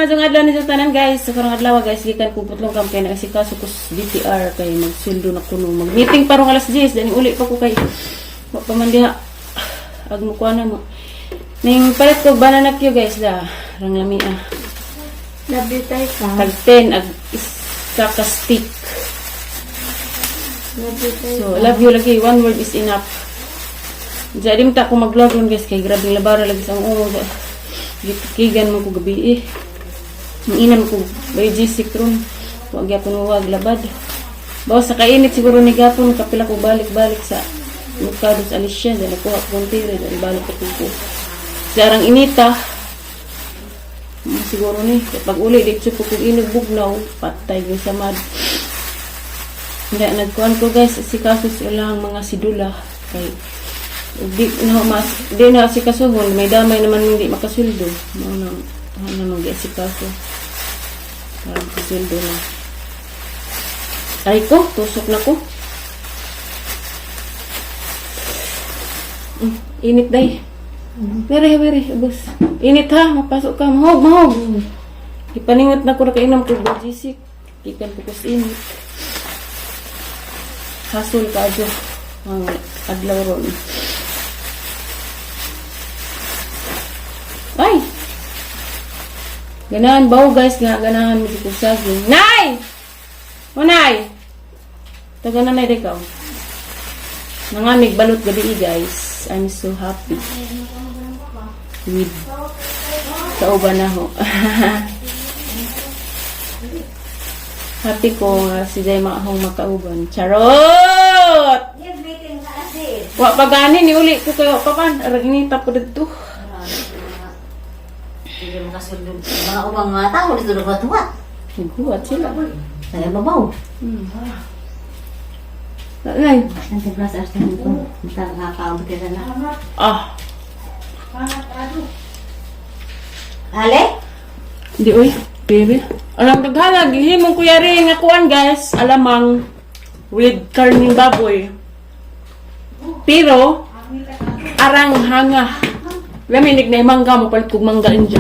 madong adlaw ni sa tanan guys. Sa karong adlaw guys, gikan ko putlong kam kay nagasikaso ko sa DTR kay magsuldo na kuno. Mag-meeting parong alas 10 dani uli pa ko kay wa pa man diha. Ag mo kuha na mo. Ning palit ko banana kyo guys da. Rang lami ah. Labi tayo ka. Tag 10 ag isa ka stick. Labi tayo So, love you lagi. One word is enough. Jadi minta ko mag-vlog nun guys kay grabe labara lagi sa umo. Gitikigan mo ko gabi eh. Inam ko bay gisik ron. Huwag yapon huwag labad. Bawa sa kainit siguro ni Gapon kapila ko balik-balik sa Mercado sa Alicia. Dala ko akong tire. Dala balik ko ko. Jarang inita. Siguro ni. Pag uli dito ko kung inugbugnaw. Patay ko sa mad. Hindi nagkuhan ko guys. Si kasos ilang mga sidula. Kay di na si kasuhon may damay naman hindi makasuldo mo nang mag-asikaso para makasuldo na ay ko tusok na ko init day very abos init ha mapasok ka mahog ipaningot na ko na kainom ko bajisik ikan ko kus init hasul ka adyo ang adlaw ron. Ay! Ganahan bawo guys nga, ganahan mo dito saging. Nay! O Nay! Taga na Nay dekaw. Nangamig balot gabi guys. I'm so happy. With kauban na ho. Happy ko si Day maahong makauban. Charot! Wa pagani ni uli ko kayo papan. Araginita po dito. Hindi makasulod. Mga ubang mga tao dito nagwat-wat. Nagwat sila. Saya babaw. Nay. Nanti belas ars ito. Minta nakakaabot ka na. Ah. Ale? Di oy, baby. Alam daghala gihimong kuyari nga kuan guys, alamang with karning baboy. Pero arang hanga. Laminig na mangga mo palit kog mangga inja.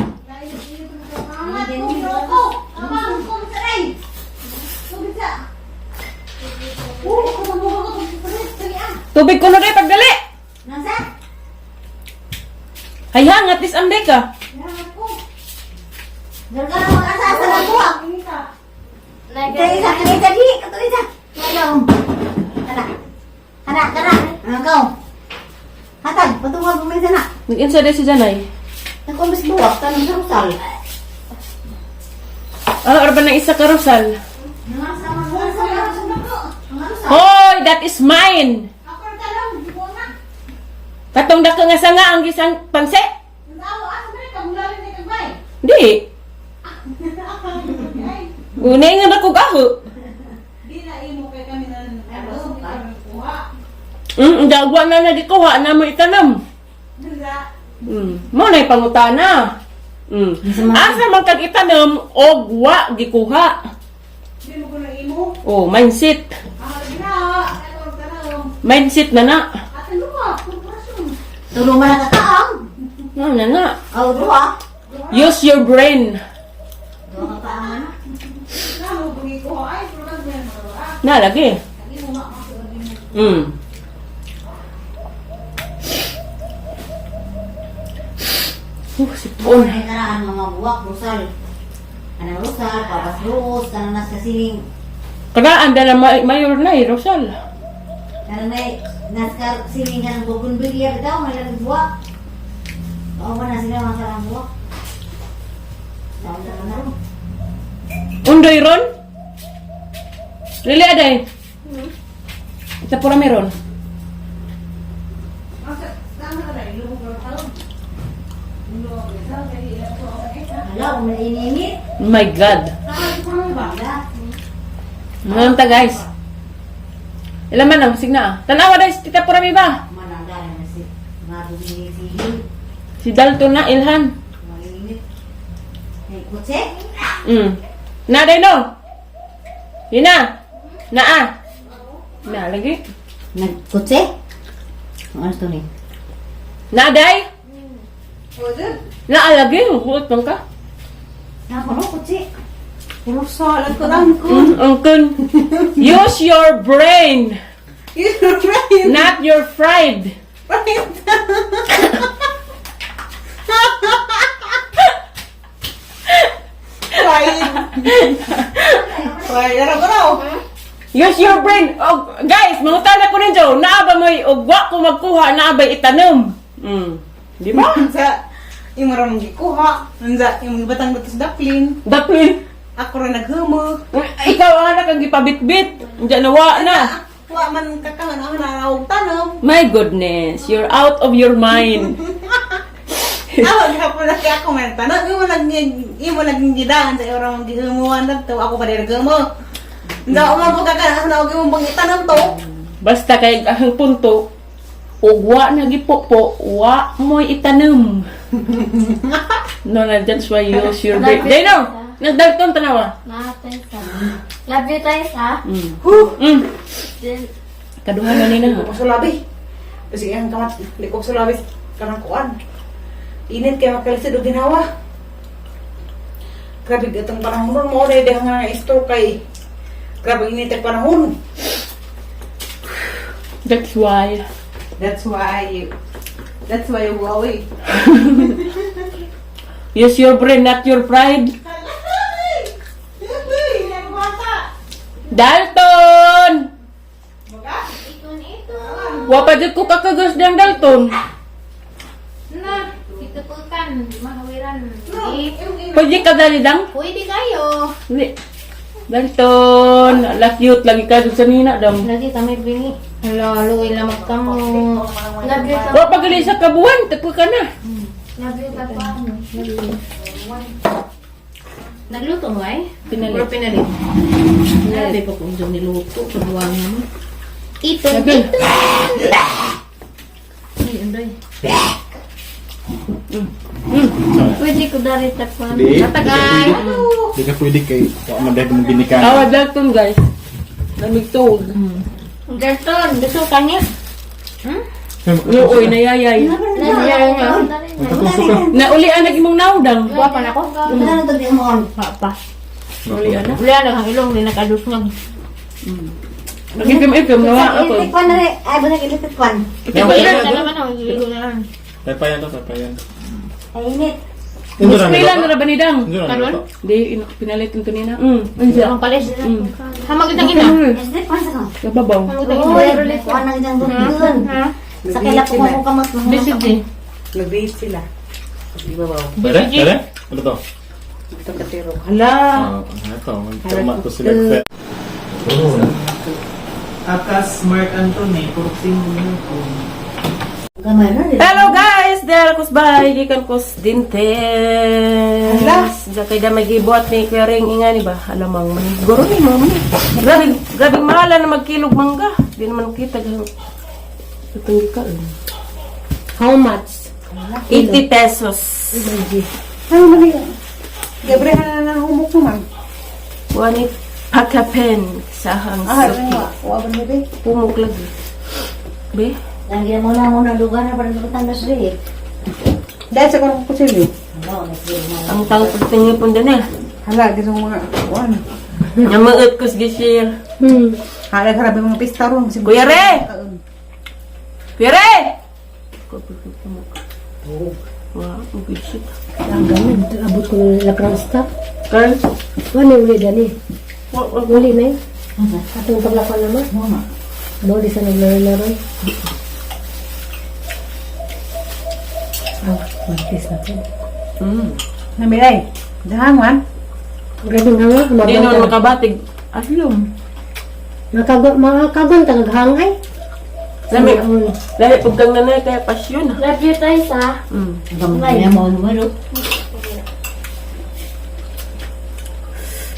Tubig ko na rin pagdali. Nasa? Hay hangat is amde ka. Dal ka na mag-asasa ng buwak. Kanisa. Katuisa. Anak. Ikaw. Hatag, patungwag mo may sana. Nag-insa day si Janay. Nag-umbis buwak, tanong sa Rosal. Arba na isa ka Rosal. Hoy, that is mine. Katong dako nga sanga ang gisang panse. Di. Unay nga dako gaho. Dagwa na gikuha na mo itanam. Mo na pangutana. Asa man kag itanam og wa gikuha. Oh, mindset. Mindset na. Tulong mo na kakaang. Na. Oh, dua. Use your brain. Dua kakaang Na lagi. Sipon. Ay, karaan mga buwak, Rosal. Anang Rosal, Papas Rose, kanang nas kasiling. Kadaan dala mayor na Rosal. Kanang may nas kasiling ka ng bugunbilya daw, may lang buwak. Oo ba na sila mga sarang buwak? Daw na rin. Undoy ron? Lili aday. Ita pura meron. Hala, kung maininit. Oh my God. Mga ta guys. Ilan man ang signa. Tanawa dahil tita pura mi ba? Mananggalan na si mga bumili-sili. Si Dalton na Ilhan. Mainit. Ay, kutse? Na day no. Ina. Na Na lagi. Nagkutse? Ang ano ito ni? Na day. Na lagi. Huwag ka. Wala. Ako no, kutsi. Purusa, lang ko lang ko. Uncle, use your brain, You're right. not your pride. Why, ano ko raw? Use your brain. Oh, guys, mangutan ako ninyo. Naaba mo ugwa ko magkuha, naaba itanom. Di ba? Sa, yung maramang gikuha. Sa, yung batang batas daplin. Daplin. Ako rin naghumo. Ikaw ang anak ang gipabitbit. Diyan nawa na. Wa man kakahan ako na tanom. My goodness, you're out of your mind. Awag hapon na kaya ako man tanong. Yung mo naging gidahan sa orang gihumuan na to. Ako pa rin naghumo. Hindi ako man pagkakahan na ako yung bang itanong to. Basta kay ang punto, ugwa na gipopo, wa mo'y itanom. No, that's why you use your brain. Day no! Nagdagtong tanawa. Love you guys, ha? Kaduhan na nina. Hindi ko sulabi. Kasi ang kamat, hindi ko sulabi. Karang kuan. Init kaya makalisid o ginawa. Grabe gatong panahon mo na yung nga stroke kay. Grabe init ang panahon. That's why. That's why you worry. Use your brain, not your pride. Dalton! Wapa dyan ko kakagas ng Dalton. Na, ito po kan, mahawiran. Pwede ka dali dang? Pwede kayo. Hindi. Dalton, ala cute lagi ka dun sa nina dang. Lagi kami bini. Halo, ilamat ka mo. Love you ka. Wapa gali sa kabuan, tapo ka na. Love you ka pa. Nagluto mo ay? Pinalit. Pinalit. Pinalit ko kung dyan niluto. Pagbuwang naman. Ito. Lagi. Ay, andoy. Pwede ko dari takpan. Di. Matagay. Di ka pwede kay wala man dahil mong binikan. Awad Dalton guys. Namigtog. Gerton, gusto ka niya? Uy, nayayay. Nandiyan nga. Naulian lagi mong naudang. Guwapan ako. Ano to di mo on? Papa. Naulian na. Wala na ang ilong, di nakadus nga. Nagigim-igim nawa ako. Electric fan na rin. Ay, bunak electric fan. Ikaw ba yan? Wala naman ako, iligo na lang. Papayan to, papayan. Ay, init. Muskila na ba ni Dang? Karon? Di, pinalit ito nina. Ang palis. Hamag itang ina. Electric fan sa ka. Nababaw. Hamag itang Uy, ina. kuha na isang doon. Sa kila po mo kamot mo. Bisit din. Nag-date sila. Di ba ba? Tere? Tere? Ano to? Ito katero. Hala! Ito. Tama to sila. Akas Mark Anthony, kurting ko. Gamay na rin. Hello guys! Dahil kus bahay, gikan kus dintes. Hala? Kay da may gibuhat ni Kuya Ring ingani ba? Alamang man. Guro ni mama. Grabe mahala na magkilog mangga. Di naman kita gano'n. Itong ka. How much? 80 pesos. Ano man yun? Gabriel na humok naman. Wani pakapen sa hang Ano nga? Huwag mo ba? pumuk lagi. Be? Lagyan mo lang muna lugar na para tandas rin. Dahil sa karong kutsilyo. Ano, nagsiyo mo. Ang tawag pagtingin po din eh. Hala, gito mga kuwan. Namaot ko si Gishir. Hala, grabe mga pista ron. Kuya Re! Kuya Re! Wow, ang good shit. Ang gamit, abot ko ng lakrang staff. Carl? Ano uli dani? Wag Uli na yun. Atong paglakon naman. Mama. Doli sa naglaro-laro. Ah, mantis na po. Namilay. Dahangan. Grabing hanga, Di naman mabanta. makabatig. Aslum. Makakagon, tagaghangay. Lami, dahil pagkang nanay kaya pasyon. Love you guys ha. Gamay na mo numero.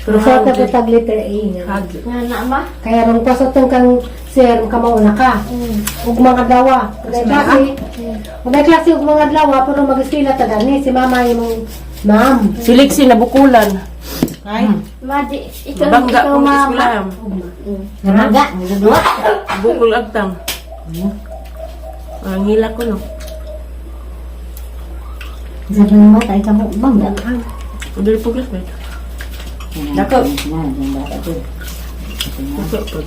Pero Masarap na po tag letter A nga. hagi. Nga na ba? Kaya rong pasotong kang sir, kamauna ka. Ug mga dawa. Kung klase ug mga dawa, pero mag-eskwela ta gani. Si mama yung ma'am. Siliksi na bukulan. Ay. Madi, ikaw, Bangga ikaw kong mama. iskulam. Namaga, nagagawa. Bukul agtang. Ang hila ko no. Sabi mo matay ka mo, bangga. Udah po glass ba? Dako. Yung bata ko. Dako po.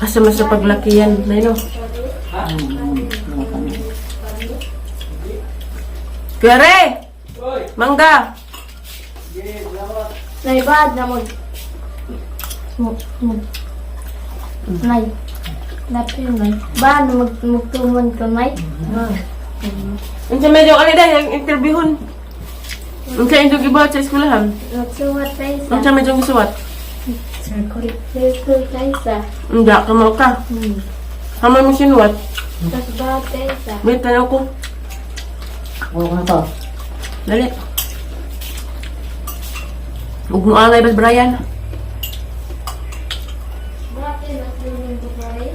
Asa mas sa paglaki yan, Nino? Kere! Mangga! Nay, bad na mo. Nay. Napi nay. Bad na magtumon ko, nay. Unsa medyo ano dahil ang interviewon? Unsa yung gibuhat sa eskwelahan? Nagsuwat tayo sa. Unsa medyo gisuwat? Circle tayo sa. Hindi, kamaw ka. Haman mo sinuwat. Tapos bad tayo sa. May tanaw ko. Oo na to. Dali. Ug mo angay bas Brian. Bakit nagtumon ko tayo?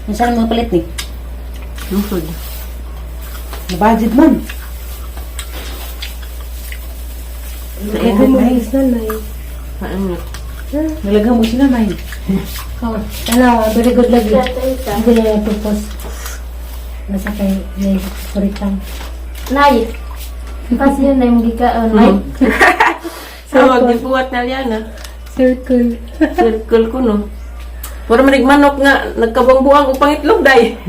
Nasaan mo palit ni? Lungsod. Na-budget man. Lagyan mo ang isla na eh. Paano? Nalagyan mo sila, Nay. Oh, ano, very good lagi. Bad tayo sa. Hindi na yung purpose. Nasa kay may kuritang. Nay. Kasi yun na yung gikaon, nay. Tawag din buhat na liana. Circle. Circle ko no. Puro manig manok nga nagkabuang-buang og pangitlog day.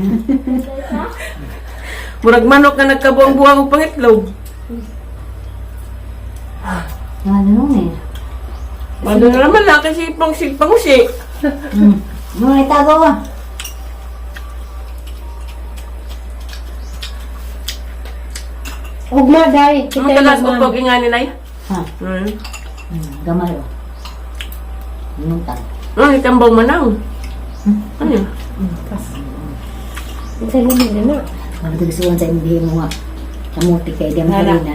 Murag manok nga nagkabuang-buang og pangitlog. Ano eh? Mado na naman lang kasi pangusi. Mga itago ah. Ugma, day. Ang tagas ko pag ingani nay. Ha? Gamay oh. Nuntan. Ano itambaw manang. Ano yun? Isa naman na. Ang tagsuan sa imbihin mo nga. Kamuti kay Diam Harina.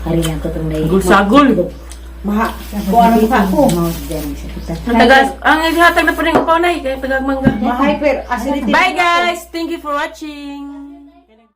Harina ko itong nai. Sagol. Maha. Kung ano mukha ko. Mga Diam sa kita. Ang tagas, ang ihatag na pa rin upaw nay kaya tagag mangga. Ma-hyper acidity. Bye guys! Thank you for watching!